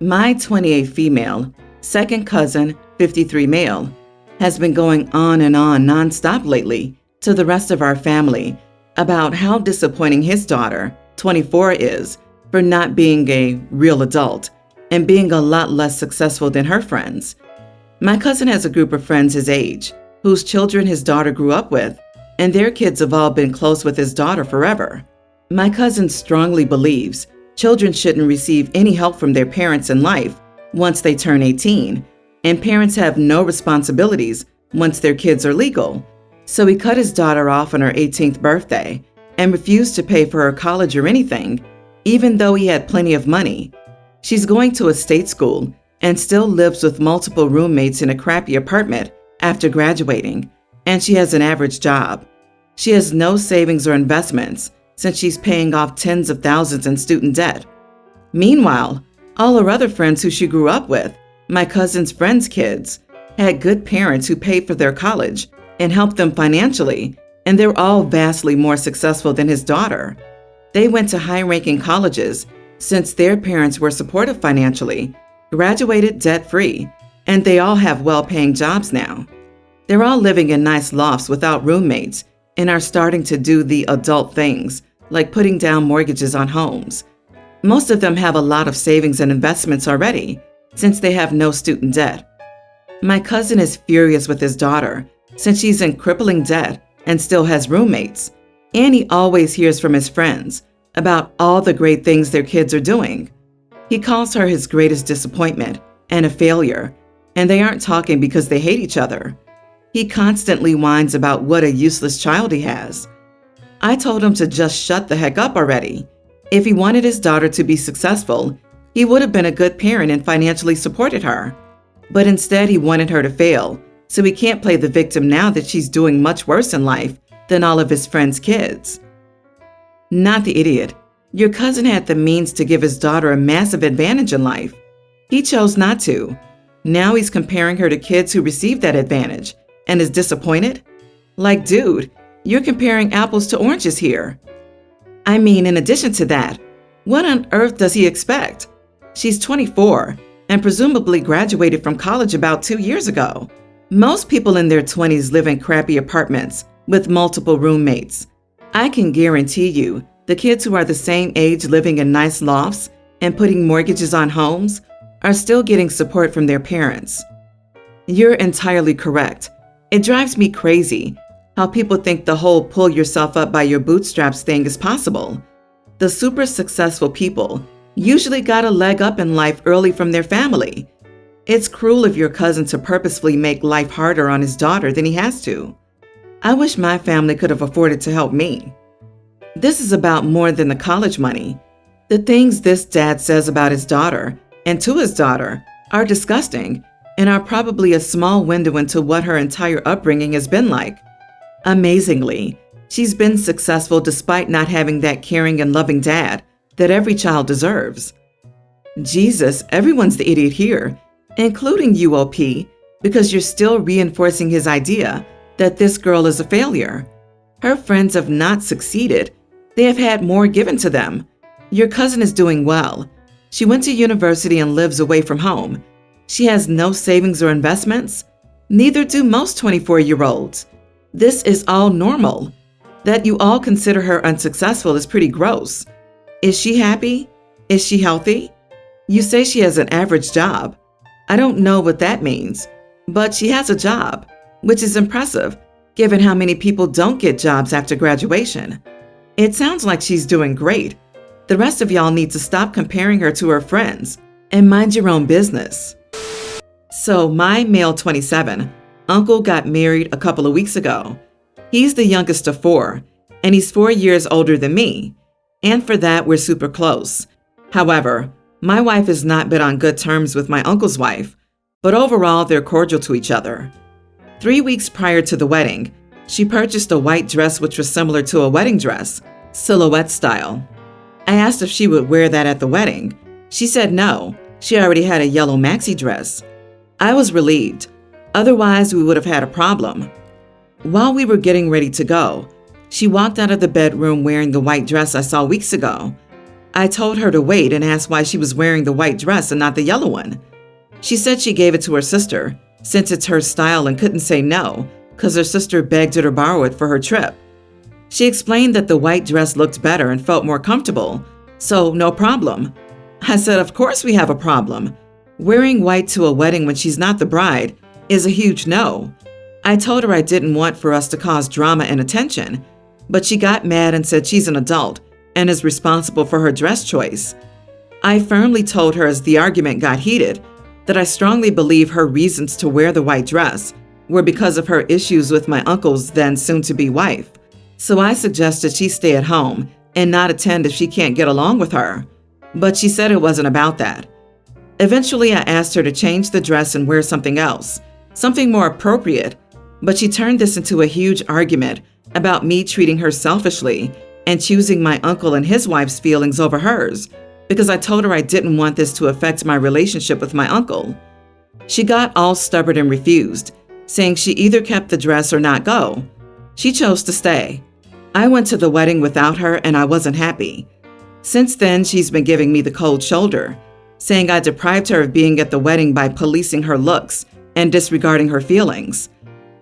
My 28 female, second cousin, 53 male, has been going on and on nonstop lately to the rest of our family about how disappointing his daughter, 24, is for not being a real adult and being a lot less successful than her friends. My cousin has a group of friends his age, whose children his daughter grew up with, and their kids have all been close with his daughter forever. My cousin strongly believes children shouldn't receive any help from their parents in life once they turn 18, and parents have no responsibilities once their kids are legal. So he cut his daughter off on her 18th birthday and refused to pay for her college or anything, even though he had plenty of money. She's going to a state school and still lives with multiple roommates in a crappy apartment after graduating, and she has an average job. She has no savings or investments since she's paying off tens of thousands in student debt. Meanwhile, all her other friends who she grew up with, my cousin's friends' kids, had good parents who paid for their college and helped them financially, and they're all vastly more successful than his daughter. They went to high-ranking colleges since their parents were supportive financially, graduated debt-free, and they all have well-paying jobs now. They're all living in nice lofts without roommates and are starting to do the adult things, like putting down mortgages on homes. Most of them have a lot of savings and investments already, since they have no student debt. My cousin is furious with his daughter, since she's in crippling debt and still has roommates, and he always hears from his friends about all the great things their kids are doing. He calls her his greatest disappointment and a failure, and they aren't talking because they hate each other. He constantly whines about what a useless child he has. I told him to just shut the heck up already. If he wanted his daughter to be successful, he would have been a good parent and financially supported her. But instead, he wanted her to fail, so he can't play the victim now that she's doing much worse in life than all of his friends' kids. Not the idiot. Your cousin had the means to give his daughter a massive advantage in life. He chose not to. Now he's comparing her to kids who received that advantage and is disappointed? Like, dude, you're comparing apples to oranges here. I mean, in addition to that, what on earth does he expect? She's 24 and presumably graduated from college about 2 years ago. Most people in their 20s live in crappy apartments with multiple roommates. I can guarantee you the kids who are the same age living in nice lofts and putting mortgages on homes are still getting support from their parents. You're entirely correct. It drives me crazy how people think the whole pull yourself up by your bootstraps thing is possible. The super successful people usually got a leg up in life early from their family. It's cruel of your cousin to purposefully make life harder on his daughter than he has to. I wish my family could have afforded to help me. This is about more than the college money. The things this dad says about his daughter and to his daughter are disgusting and are probably a small window into what her entire upbringing has been like. Amazingly, she's been successful despite not having that caring and loving dad that every child deserves. Jesus, everyone's the idiot here, including you, OP, because you're still reinforcing his idea that this girl is a failure. Her friends have not succeeded. They have had more given to them. Your cousin is doing well. She went to university and lives away from home. She has no savings or investments. Neither do most 24-year-olds. This is all normal. That you all consider her unsuccessful is pretty gross. Is she happy? Is she healthy? You say she has an average job. I don't know what that means, but she has a job, which is impressive given how many people don't get jobs after graduation. It sounds like she's doing great. The rest of y'all need to stop comparing her to her friends and mind your own business. So my male 27 uncle got married a couple of weeks ago. He's the youngest of 4, and he's 4 years older than me. And for that, we're super close. However, my wife has not been on good terms with my uncle's wife, but overall, they're cordial to each other. 3 weeks prior to the wedding, she purchased a white dress which was similar to a wedding dress, silhouette style. I asked if she would wear that at the wedding. She said no, she already had a yellow maxi dress. I was relieved. Otherwise, we would have had a problem. While we were getting ready to go, she walked out of the bedroom wearing the white dress I saw weeks ago. I told her to wait and asked why she was wearing the white dress and not the yellow one. She said she gave it to her sister, since it's her style, and couldn't say no, because her sister begged her to borrow it for her trip. She explained that the white dress looked better and felt more comfortable, so no problem. I said, of course we have a problem. Wearing white to a wedding when she's not the bride is a huge no. I told her I didn't want for us to cause drama and attention, but she got mad and said she's an adult and is responsible for her dress choice. I firmly told her as the argument got heated that I strongly believe her reasons to wear the white dress were because of her issues with my uncle's then soon-to-be wife. So I suggested she stay at home and not attend if she can't get along with her. But she said it wasn't about that. Eventually, I asked her to change the dress and wear something else, something more appropriate, but she turned this into a huge argument about me treating her selfishly and choosing my uncle and his wife's feelings over hers, because I told her I didn't want this to affect my relationship with my uncle. She got all stubborn and refused, saying she either kept the dress or not go. She chose to stay. I went to the wedding without her and I wasn't happy. Since then, she's been giving me the cold shoulder, saying I deprived her of being at the wedding by policing her looks and disregarding her feelings.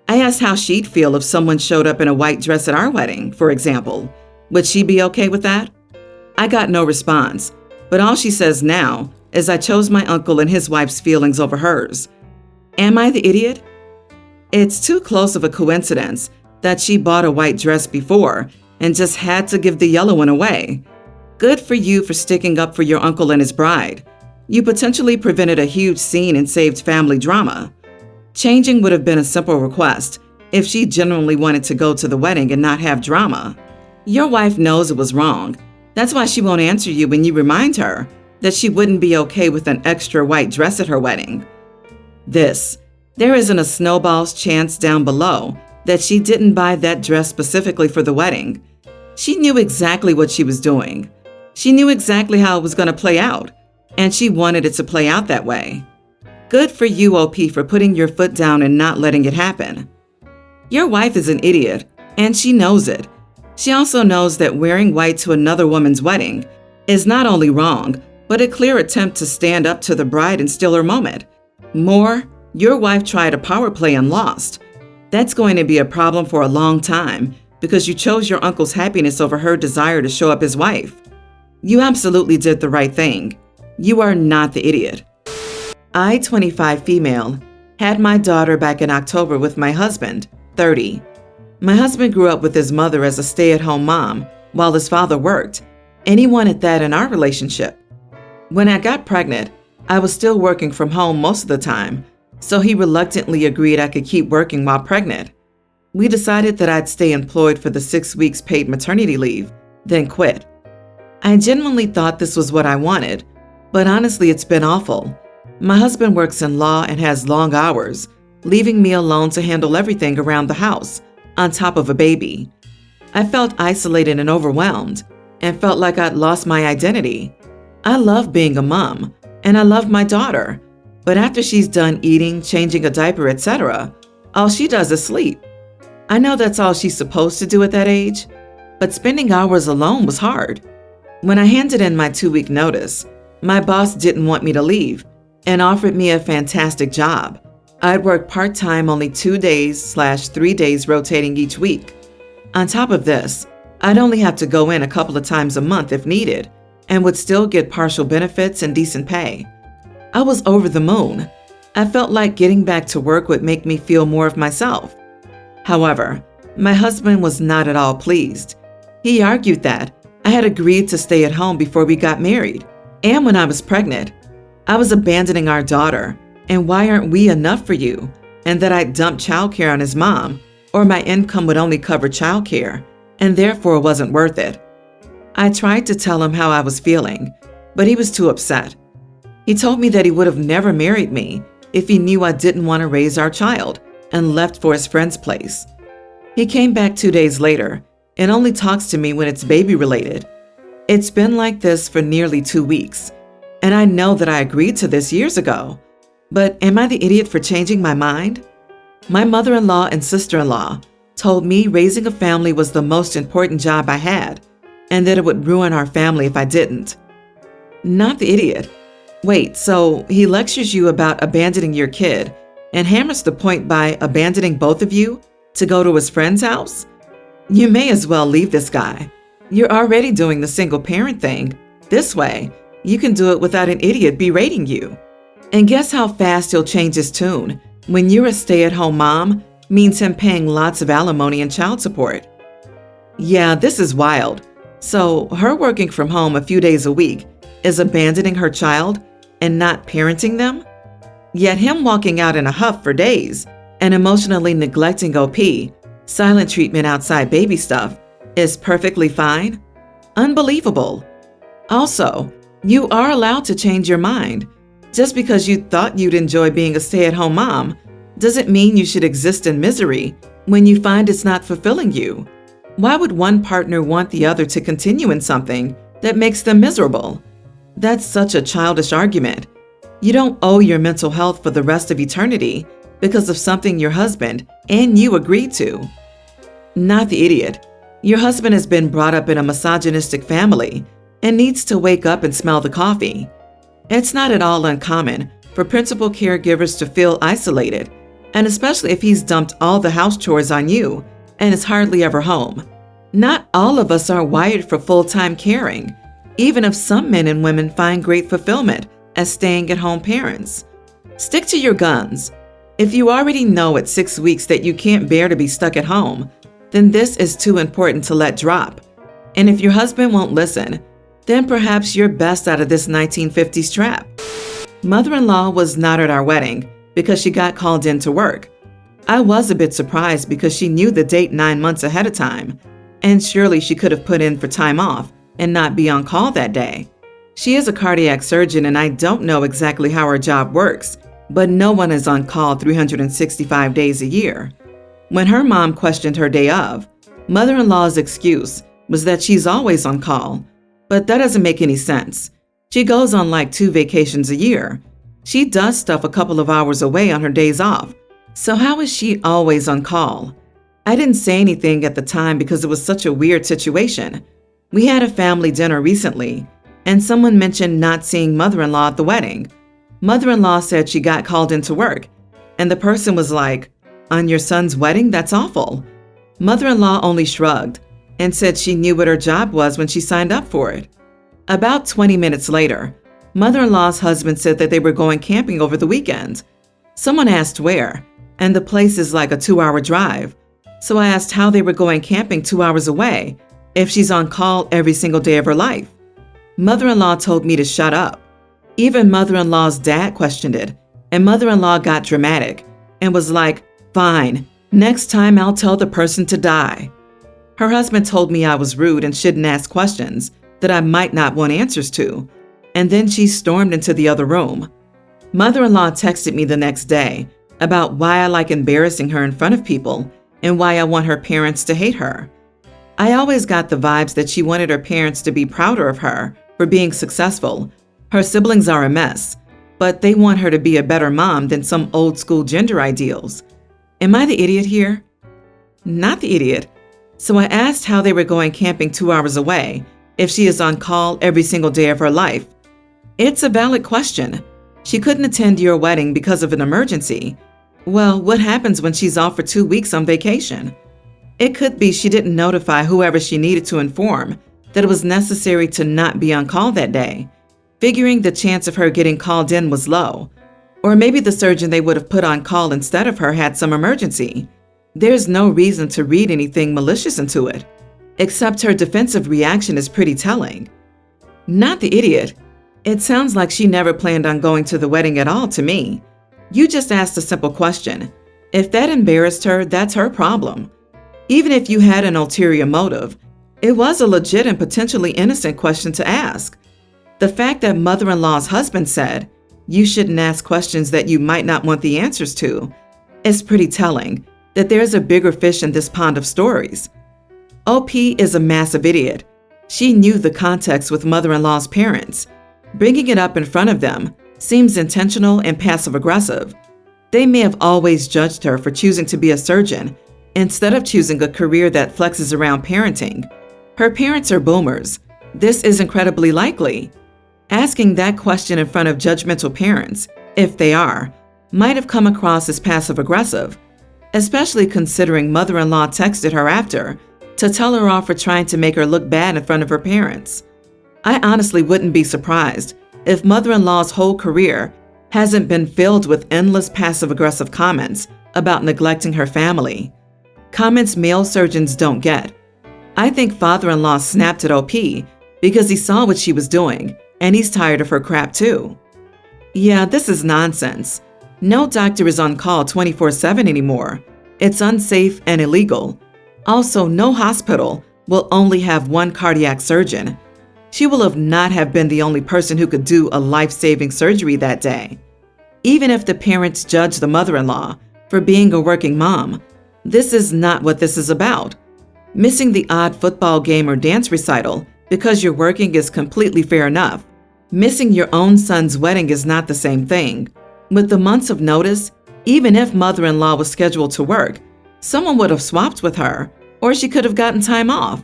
I asked how she'd feel if someone showed up in a white dress at our wedding, for example. Would she be okay with that? I got no response, but all she says now is I chose my uncle and his wife's feelings over hers. Am I the idiot? It's too close of a coincidence that she bought a white dress before and just had to give the yellow one away. Good for you for sticking up for your uncle and his bride. You potentially prevented a huge scene and saved family drama. Changing would have been a simple request if she genuinely wanted to go to the wedding and not have drama. Your wife knows it was wrong. That's why she won't answer you when you remind her that she wouldn't be okay with an extra white dress at her wedding. There isn't a snowball's chance down below that she didn't buy that dress specifically for the wedding. She knew exactly what she was doing. She knew exactly how it was going to play out, and she wanted it to play out that way. Good for you, OP, for putting your foot down and not letting it happen. Your wife is an idiot, and she knows it. She also knows that wearing white to another woman's wedding is not only wrong, but a clear attempt to stand up to the bride and steal her moment. More, your wife tried a power play and lost. That's going to be a problem for a long time because you chose your uncle's happiness over her desire to show up his wife. You absolutely did the right thing. You are not the idiot. I, 25 female, had my daughter back in October with my husband, 30. My husband grew up with his mother as a stay-at-home mom while his father worked, and he wanted that in our relationship. When I got pregnant, I was still working from home most of the time, so he reluctantly agreed I could keep working while pregnant. We decided that I'd stay employed for the 6 weeks paid maternity leave, then quit. I genuinely thought this was what I wanted, but honestly, it's been awful. My husband works in law and has long hours, leaving me alone to handle everything around the house, on top of a baby. I felt isolated and overwhelmed, and felt like I'd lost my identity. I love being a mom, and I love my daughter, but after she's done eating, changing a diaper, etc., all she does is sleep. I know that's all she's supposed to do at that age, but spending hours alone was hard. When I handed in my 2-week notice, my boss didn't want me to leave and offered me a fantastic job. I'd work part-time only 2 days/3 days rotating each week. On top of this, I'd only have to go in a couple of times a month if needed and would still get partial benefits and decent pay. I was over the moon. I felt like getting back to work would make me feel more of myself. However, my husband was not at all pleased. He argued that I had agreed to stay at home before we got married, and when I was pregnant. I was abandoning our daughter, and why aren't we enough for you? And that I'd dump childcare on his mom, or my income would only cover childcare, and therefore wasn't worth it. I tried to tell him how I was feeling, but he was too upset. He told me that he would have never married me if he knew I didn't want to raise our child, and left for his friend's place. He came back 2 days later and only talks to me when it's baby related. It's been like this for nearly 2 weeks, and I know that I agreed to this years ago. But am I the idiot for changing my mind? My mother-in-law and sister-in-law told me raising a family was the most important job I had, and that it would ruin our family if I didn't. Not the idiot. Wait, so he lectures you about abandoning your kid and hammers the point by abandoning both of you to go to his friend's house? You may as well leave this guy. You're already doing the single parent thing. This way, you can do it without an idiot berating you. And guess how fast he'll change his tune when you're a stay-at-home mom means him paying lots of alimony and child support. Yeah, this is wild. So her working from home a few days a week is abandoning her child and not parenting them? Yet him walking out in a huff for days and emotionally neglecting OP, silent treatment outside baby stuff, is perfectly fine? Unbelievable. Also, you are allowed to change your mind. Just because you thought you'd enjoy being a stay-at-home mom doesn't mean you should exist in misery when you find it's not fulfilling you. Why would one partner want the other to continue in something that makes them miserable? That's such a childish argument. You don't owe your mental health for the rest of eternity because of something your husband and you agreed to. Not the idiot. Your husband has been brought up in a misogynistic family and needs to wake up and smell the coffee. It's not at all uncommon for principal caregivers to feel isolated, and especially if he's dumped all the house chores on you and is hardly ever home. Not all of us are wired for full-time caring, even if some men and women find great fulfillment as staying-at-home parents. Stick to your guns. If you already know at 6 weeks that you can't bear to be stuck at home, then this is too important to let drop. And if your husband won't listen, then perhaps you're best out of this 1950s trap. Mother-in-law was not at our wedding because she got called in to work. I was a bit surprised because she knew the date 9 months ahead of time, and surely she could have put in for time off and not be on call that day. She is a cardiac surgeon, and I don't know exactly how her job works, but no one is on call 365 days a year. When her mom questioned her day of, mother-in-law's excuse was that she's always on call, but that doesn't make any sense. She goes on like 2 vacations a year. She does stuff a couple of hours away on her days off, so how is she always on call? I didn't say anything at the time because it was such a weird situation. We had a family dinner recently, and someone mentioned not seeing mother-in-law at the wedding. Mother-in-law said she got called into work, and the person was like, "On your son's wedding? That's awful." Mother-in-law only shrugged and said she knew what her job was when she signed up for it. About 20 minutes later, mother-in-law's husband said that they were going camping over the weekend. Someone asked where, and the place is like a 2-hour drive. So I asked how they were going camping 2 hours away if she's on call every single day of her life. Mother-in-law told me to shut up. Even mother-in-law's dad questioned it, and mother-in-law got dramatic and was like, "Fine, next time I'll tell the person to die." Her husband told me I was rude and shouldn't ask questions that I might not want answers to, and then she stormed into the other room. Mother-in-law texted me the next day about why I like embarrassing her in front of people and why I want her parents to hate her. I always got the vibes that she wanted her parents to be prouder of her for being successful. Her siblings are a mess, but they want her to be a better mom than some old-school gender ideals. Am I the idiot here? Not the idiot. So I asked how they were going camping 2 hours away if she is on call every single day of her life. It's a valid question. She couldn't attend your wedding because of an emergency. Well, what happens when she's off for 2 weeks on vacation? It could be she didn't notify whoever she needed to inform that it was necessary to not be on call that day, figuring the chance of her getting called in was low. Or maybe the surgeon they would have put on call instead of her had some emergency. There's no reason to read anything malicious into it, except her defensive reaction is pretty telling. Not the idiot. It sounds like she never planned on going to the wedding at all to me. You just asked a simple question. If that embarrassed her, that's her problem. Even if you had an ulterior motive, it was a legit and potentially innocent question to ask. The fact that mother-in-law's husband said, "You shouldn't ask questions that you might not want the answers to," is pretty telling that there's a bigger fish in this pond of stories. OP is a massive idiot. She knew the context with mother-in-law's parents. Bringing it up in front of them seems intentional and passive-aggressive. They may have always judged her for choosing to be a surgeon instead of choosing a career that flexes around parenting. Her parents are boomers. This is incredibly likely. Asking that question in front of judgmental parents, if they are, might have come across as passive-aggressive, especially considering mother-in-law texted her after to tell her off for trying to make her look bad in front of her parents. I honestly wouldn't be surprised if mother-in-law's whole career hasn't been filled with endless passive-aggressive comments about neglecting her family. Comments male surgeons don't get. I think father-in-law snapped at OP because he saw what she was doing, and he's tired of her crap too. Yeah, this is nonsense. No doctor is on call 24/7 anymore. It's unsafe and illegal. Also, no hospital will only have one cardiac surgeon. She will not have been the only person who could do a life-saving surgery that day. Even if the parents judge the mother-in-law for being a working mom, this is not what this is about. Missing the odd football game or dance recital because you're working is completely fair enough. Missing your own son's wedding is not the same thing. With the months of notice, even if mother-in-law was scheduled to work, someone would have swapped with her, or she could have gotten time off.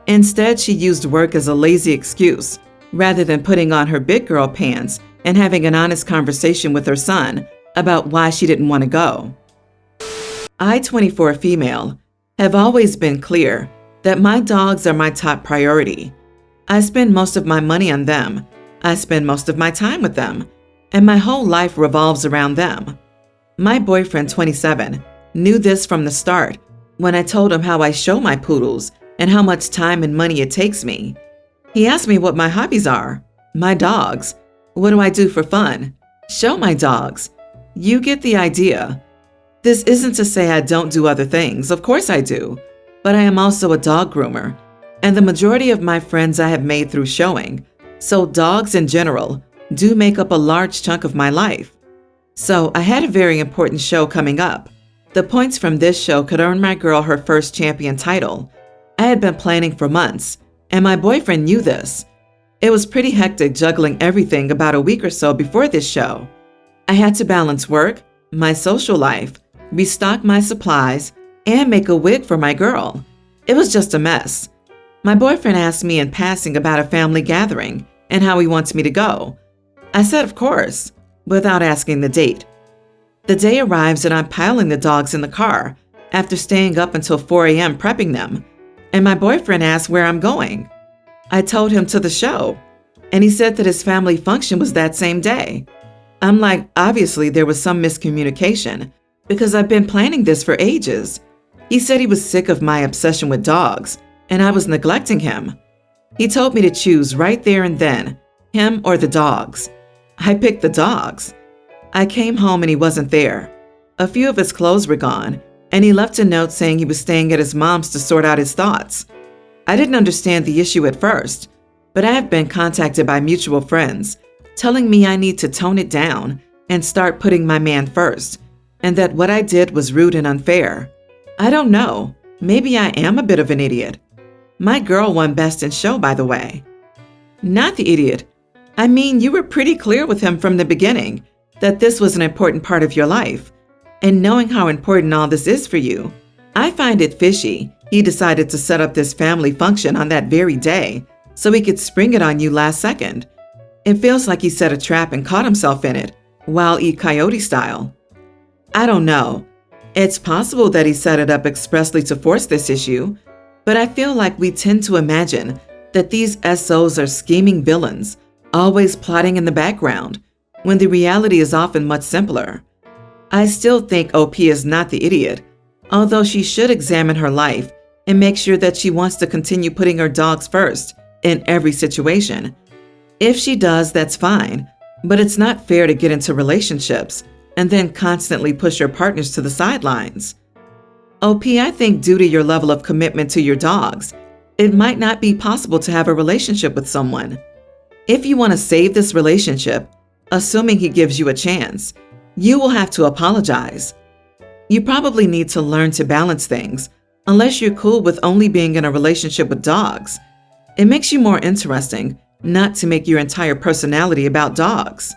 Instead, she used work as a lazy excuse, rather than putting on her big girl pants and having an honest conversation with her son about why she didn't want to go. I, 24 female, have always been clear that my dogs are my top priority. I spend most of my money on them. I spend most of my time with them, and my whole life revolves around them. My boyfriend, 27, knew this from the start when I told him how I show my poodles and how much time and money it takes me. He asked me what my hobbies are. My dogs. What do I do for fun? Show my dogs. You get the idea. This isn't to say I don't do other things. Of course I do. But I am also a dog groomer, and the majority of my friends I have made through showing. So dogs in general do make up a large chunk of my life. So I had a very important show coming up. The points from this show could earn my girl her first champion title. I had been planning for months, and my boyfriend knew this. It was pretty hectic juggling everything about a week or so before this show. I had to balance work, my social life, restock my supplies, and make a wig for my girl. It was just a mess. My boyfriend asked me in passing about a family gathering and how he wants me to go. I said, of course, without asking the date. The day arrives and I'm piling the dogs in the car after staying up until 4 a.m. prepping them, and my boyfriend asked where I'm going. I told him to the show, and he said that his family function was that same day. I'm like, obviously there was some miscommunication because I've been planning this for ages. He said he was sick of my obsession with dogs, and I was neglecting him. He told me to choose right there and then, him or the dogs. I picked the dogs. I came home and he wasn't there. A few of his clothes were gone, and he left a note saying he was staying at his mom's to sort out his thoughts. I didn't understand the issue at first, but I have been contacted by mutual friends telling me I need to tone it down and start putting my man first, and that what I did was rude and unfair. I don't know. Maybe I am a bit of an idiot. My girl won Best in Show, by the way. Not the idiot. I mean, you were pretty clear with him from the beginning that this was an important part of your life. And knowing how important all this is for you, I find it fishy he decided to set up this family function on that very day so he could spring it on you last second. It feels like he set a trap and caught himself in it, Wile E. Coyote style. I don't know. It's possible that he set it up expressly to force this issue, but I feel like we tend to imagine that these SOs are scheming villains, always plotting in the background, when the reality is often much simpler. I still think OP is not the idiot, although she should examine her life and make sure that she wants to continue putting her dogs first in every situation. If she does, that's fine, but it's not fair to get into relationships and then constantly push your partners to the sidelines. OP, I think due to your level of commitment to your dogs, it might not be possible to have a relationship with someone. If you want to save this relationship, assuming he gives you a chance, you will have to apologize. You probably need to learn to balance things, unless you're cool with only being in a relationship with dogs. It makes you more interesting not to make your entire personality about dogs.